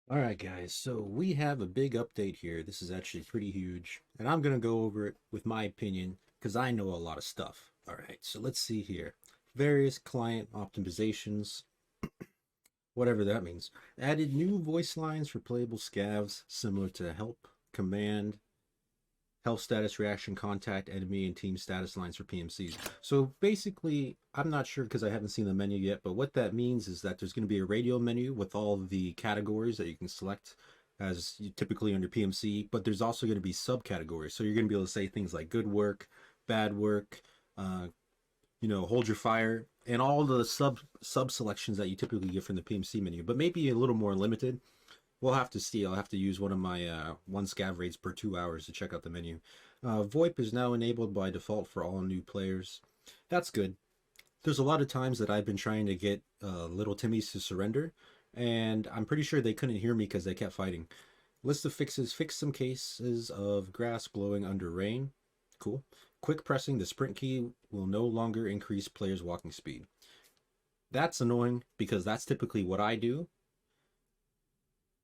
Alright guys, so we have a big update here. This is actually pretty huge, and I'm going to go over it with my opinion because I know a lot of stuff. Alright, so let's see here. Various client optimizations, whatever that means. Added new voice lines for playable scavs similar to help, command, health status, reaction, contact, enemy, and team status lines for PMCs. So basically, I'm not sure because I haven't seen the menu yet, but what that means is that there's going to be a radio menu with all the categories that you can select as you typically under PMC, but there's also going to be subcategories. So you're going to be able to say things like good work, bad work, uh, hold your fire, and all the sub selections that you typically get from the PMC menu, but maybe a little more limited. We'll have to see. I'll have to use one of my one scav raids per 2 hours to check out the menu. VoIP is now enabled by default for all new players. That's good. There's a lot of times that I've been trying to get little Timmies to surrender, and I'm pretty sure they couldn't hear me because they kept fighting. List of fixes. Fix some cases of grass glowing under rain. Cool. Quick pressing the sprint key will no longer increase players' walking speed. That's annoying because that's typically what I do,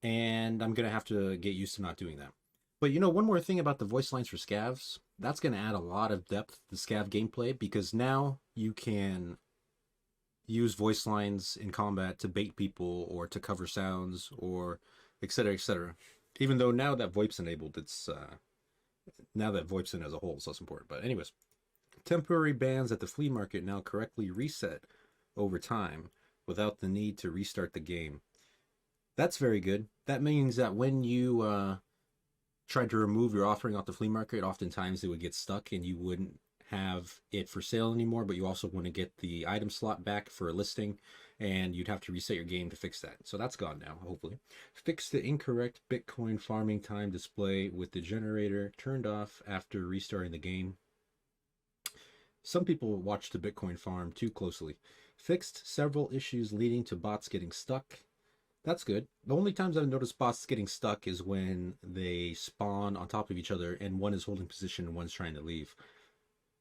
and I'm going to have to get used to not doing that. But one more thing about the voice lines for scavs, that's going to add a lot of depth to the scav gameplay because now you can use voice lines in combat to bait people or to cover sounds or etc. etc. Even though now that VoIP's enabled, it's now that VoIP's in as a whole, it's less important. But anyways, temporary bans at the flea market now correctly reset over time without the need to restart the game. That's very good. That means that when you tried to remove your offering off the flea market, oftentimes it would get stuck and you wouldn't have it for sale anymore, but you also want to get the item slot back for a listing, and you'd have to reset your game to fix that. So that's gone now, hopefully. Fix the incorrect Bitcoin farming time display with the generator turned off after restarting the game. Some people watch the Bitcoin farm too closely. Fixed several issues leading to bots getting stuck. That's good. The only times I've noticed bots getting stuck is when they spawn on top of each other and one is holding position and one's trying to leave.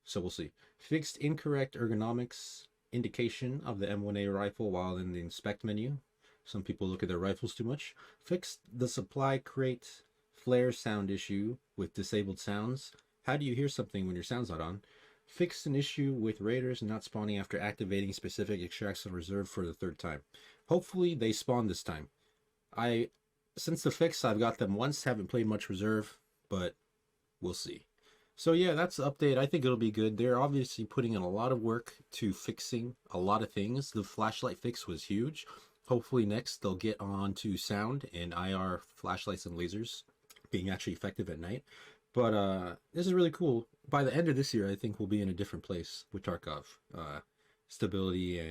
So we'll see. Fixed incorrect ergonomics indication of the M1A rifle while in the inspect menu. Some people look at their rifles too much. Fixed the supply crate flare sound issue with disabled sounds. How do you hear something when your sound's not on? Fixed an issue with raiders not spawning after activating specific extracts on reserve for the third time. Hopefully they spawn this time. Since the fix, I've got them once, haven't played much reserve, but we'll see. So yeah, that's the update. I think it'll be good. They're obviously putting in a lot of work to fixing a lot of things. The flashlight fix was huge. Hopefully next they'll get on to sound and IR flashlights and lasers being actually effective at night. But this is really cool. By the end of this year, I think we'll be in a different place with Tarkov. Stability and